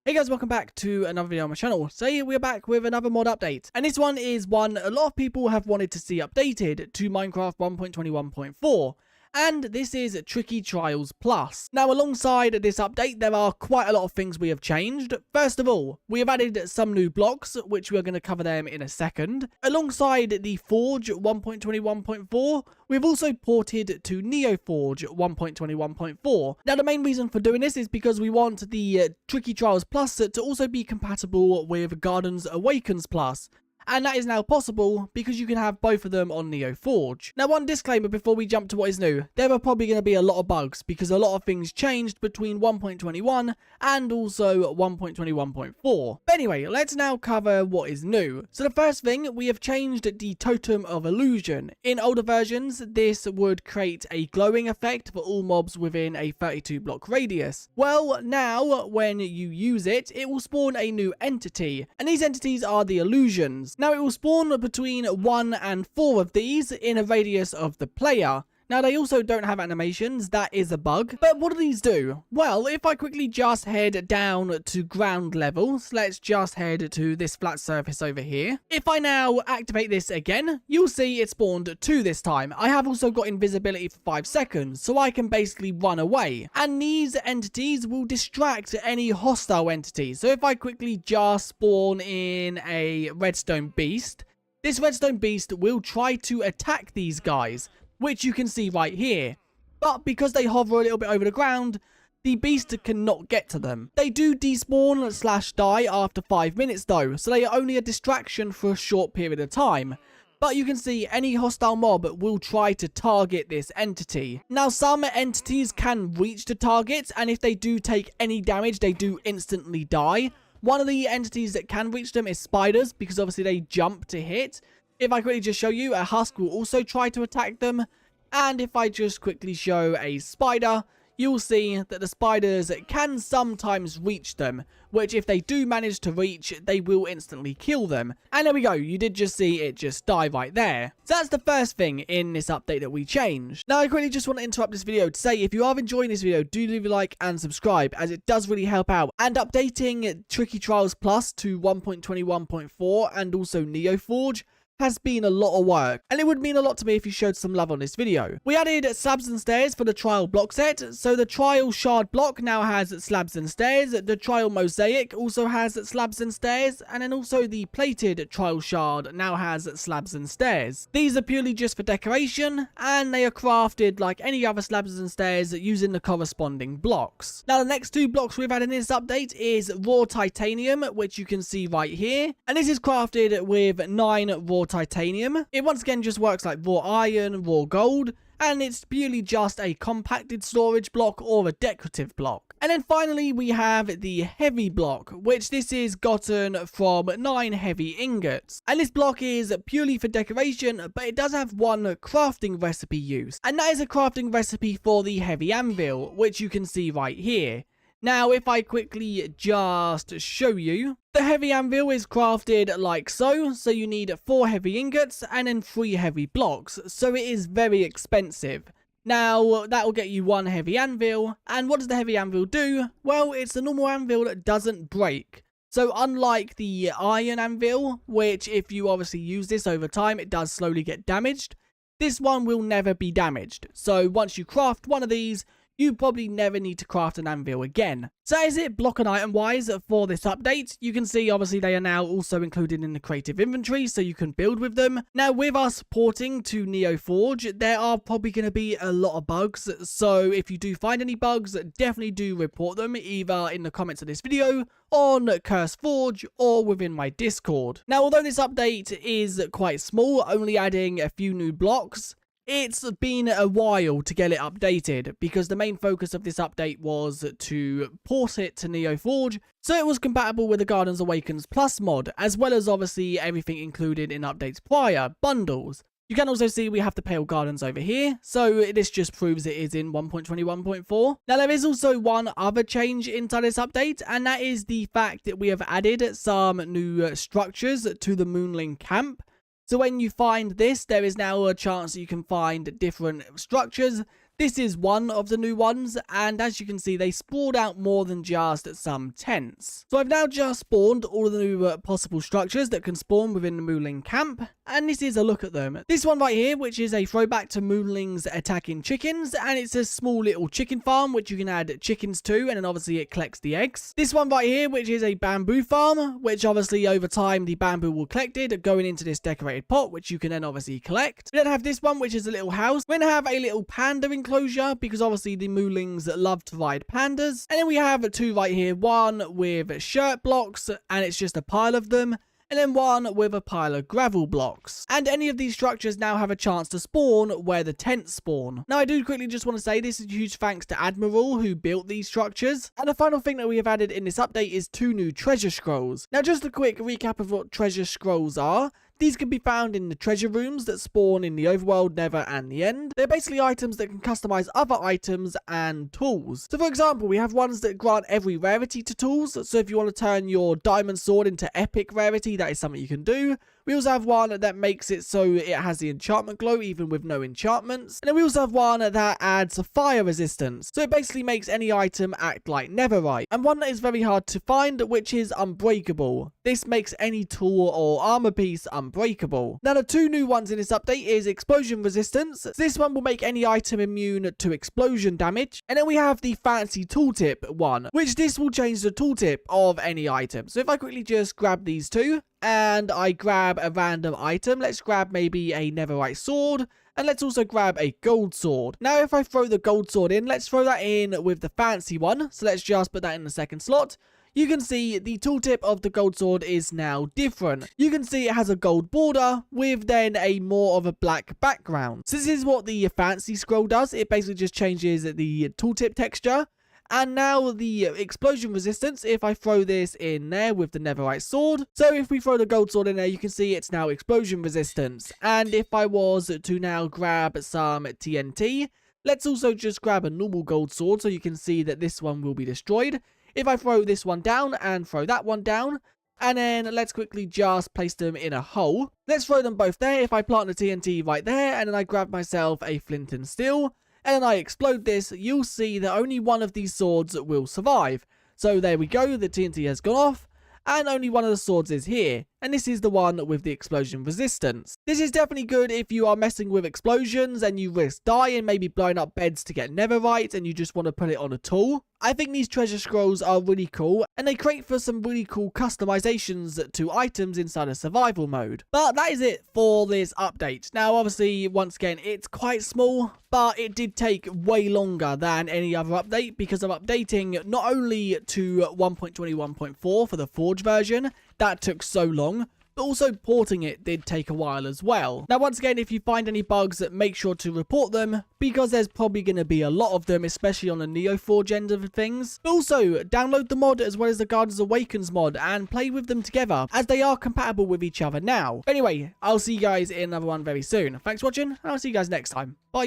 Hey guys, welcome back to another video on my channel. So we're back with another mod update. And this one is one a lot of people have wanted to see updated to Minecraft 1.21.4. And this is Tricky Trials Plus. Now alongside this update, there are quite a lot of things we have changed. First of all, we have added some new blocks, which we're going to cover them in a second. Alongside the Forge 1.21.4, we've also ported to NEOFORGE 1.21.4. Now the main reason for doing this is because we want the Tricky Trials Plus to also be compatible with Gardens Awakens Plus. And that is now possible because you can have both of them on NEOFORGE. Now one disclaimer before we jump to what is new. There are probably going to be a lot of bugs because a lot of things changed between 1.21 and also 1.21.4. But anyway, let's now cover what is new. So the first thing, we have changed the Totem of Illusion. In older versions, this would create a glowing effect for all mobs within a 32 block radius. Well, now when you use it, it will spawn a new entity. And these entities are the illusions. Now it will spawn between 1 and 4 of these in a radius of the player. Now they also don't have animations, that is a bug. But what do these do? Well, if I quickly just head down to ground level, so let's just head to this flat surface over here. If I now activate this again, you'll see it spawned 2 this time. I have also got invisibility for 5 seconds, so I can basically run away. And these entities will distract any hostile entities. So if I quickly just spawn in a redstone beast, this redstone beast will try to attack these guys, which you can see right here. But because they hover a little bit over the ground, the beast cannot get to them. They do despawn / die after 5 minutes though, so they are only a distraction for a short period of time. But you can see any hostile mob will try to target this entity. Now some entities can reach the target, and if they do take any damage, they do instantly die. One of the entities that can reach them is spiders, because obviously they jump to hit. If I quickly just show you, a husk will also try to attack them. And if I just quickly show a spider, you'll see that the spiders can sometimes reach them, which if they do manage to reach, they will instantly kill them. And there we go, you did just see it just die right there. So that's the first thing in this update that we changed. Now I quickly just want to interrupt this video to say, if you are enjoying this video, do leave a like and subscribe, as it does really help out. And updating Tricky Trials Plus to 1.21.4 and also NEOFORGE has been a lot of work, and it would mean a lot to me if you showed some love on this video. We added slabs and stairs for the trial block set, so the trial shard block now has slabs and stairs, the trial mosaic also has slabs and stairs, and then also the plated trial shard now has slabs and stairs. These are purely just for decoration, and they are crafted like any other slabs and stairs using the corresponding blocks. Now the next 2 blocks we've added in this update is raw titanium, which you can see right here, and this is crafted with 9 raw titanium. It once again just works like raw iron, raw gold, and it's purely just a compacted storage block or a decorative block. And then finally we have the heavy block, which this is gotten from 9 heavy ingots. And this block is purely for decoration, but it does have one crafting recipe use, and that is a crafting recipe for the heavy anvil, which you can see right here. Now, if I quickly just show you, the heavy anvil is crafted like so. So you need 4 heavy ingots and then 3 heavy blocks. So it is very expensive. Now, that will get you 1 heavy anvil. And what does the heavy anvil do? Well, it's a normal anvil that doesn't break. So unlike the iron anvil, which if you obviously use this over time, it does slowly get damaged, this one will never be damaged. So once you craft one of these, you probably never need to craft an anvil again. So that is it block and item wise for this update. You can see obviously they are now also included in the creative inventory, so you can build with them. Now with us porting to NEOFORGE, there are probably going to be a lot of bugs. So if you do find any bugs, definitely do report them either in the comments of this video, on CurseForge, or within my Discord. Now although this update is quite small, only adding a few new blocks, it's been a while to get it updated because the main focus of this update was to port it to NEOFORGE so it was compatible with the Gardens Awakens Plus mod, as well as obviously everything included in updates prior, bundles. You can also see we have the Pale Gardens over here, so this just proves it is in 1.21.4. Now there is also one other change inside this update, and that is the fact that we have added some new structures to the Moonling camp. So when you find this, there is now a chance that you can find different structures This is one of the new ones, and as you can see, they spawned out more than just some tents. So I've now just spawned all of the new possible structures that can spawn within the Moonling camp, and this is a look at them. This one right here, which is a throwback to Moonlings attacking chickens, and it's a small little chicken farm which you can add chickens to, and then obviously it collects the eggs. This one right here, which is a bamboo farm, which obviously over time the bamboo will collect it, going into this decorated pot, which you can then obviously collect. We then have this one, which is a little house. We're going to have a little panda enclosure, because obviously the Moonlings love to ride pandas. And then we have two right here, one with shirt blocks, and it's just a pile of them, and then one with a pile of gravel blocks. And any of these structures now have a chance to spawn where the tents spawn. Now I do quickly just want to say this is a huge thanks to Admiral who built these structures. And the final thing that we have added in this update is 2 new treasure scrolls. Now just a quick recap of what treasure scrolls are. These can be found in the treasure rooms that spawn in the overworld, nether, and the end. They're basically items that can customize other items and tools. So for example, we have ones that grant every rarity to tools. So if you want to turn your diamond sword into epic rarity, that is something you can do. We also have one that makes it so it has the enchantment glow even with no enchantments. And then we also have one that adds fire resistance. So it basically makes any item act like netherite. And one that is very hard to find, which is unbreakable. This makes any tool or armor piece unbreakable. Now the 2 new ones in this update is explosion resistance. This one will make any item immune to explosion damage. And then we have the fancy tooltip one, which this will change the tooltip of any item. So if I quickly just grab these 2, and I grab a random item. Let's grab maybe a netherite sword. And let's also grab a gold sword. Now if I throw the gold sword in, let's throw that in with the fancy one. So let's just put that in the second slot. You can see the tooltip of the gold sword is now different. You can see it has a gold border with then a more of a black background. So this is what the fancy scroll does. It basically just changes the tooltip texture. And now the explosion resistance, if I throw this in there with the netherite sword. So if we throw the gold sword in there, you can see it's now explosion resistance. And if I was to now grab some TNT, let's also just grab a normal gold sword so you can see that this one will be destroyed. If I throw this one down and throw that one down, and then let's quickly just place them in a hole. Let's throw them both there. If I plant the TNT right there, and then I grab myself a flint and steel, and then I explode this, you'll see that only one of these swords will survive. So there we go, the TNT has gone off, and only one of the swords is here. And this is the one with the explosion resistance. This is definitely good if you are messing with explosions and you risk dying, maybe blowing up beds to get netherite and you just want to put it on a tool. I think these treasure scrolls are really cool and they create for some really cool customizations to items inside of survival mode. But that is it for this update. Now obviously once again it's quite small, but it did take way longer than any other update because of updating not only to 1.21.4 for the Forge version, that took so long, but also porting it did take a while as well. Now once again, if you find any bugs, make sure to report them, because there's probably going to be a lot of them, especially on the NEOFORGE end of things. But also, download the mod as well as the Guardians Awakens mod and play with them together, as they are compatible with each other now. Anyway, I'll see you guys in another one very soon. Thanks for watching, and I'll see you guys next time. Bye.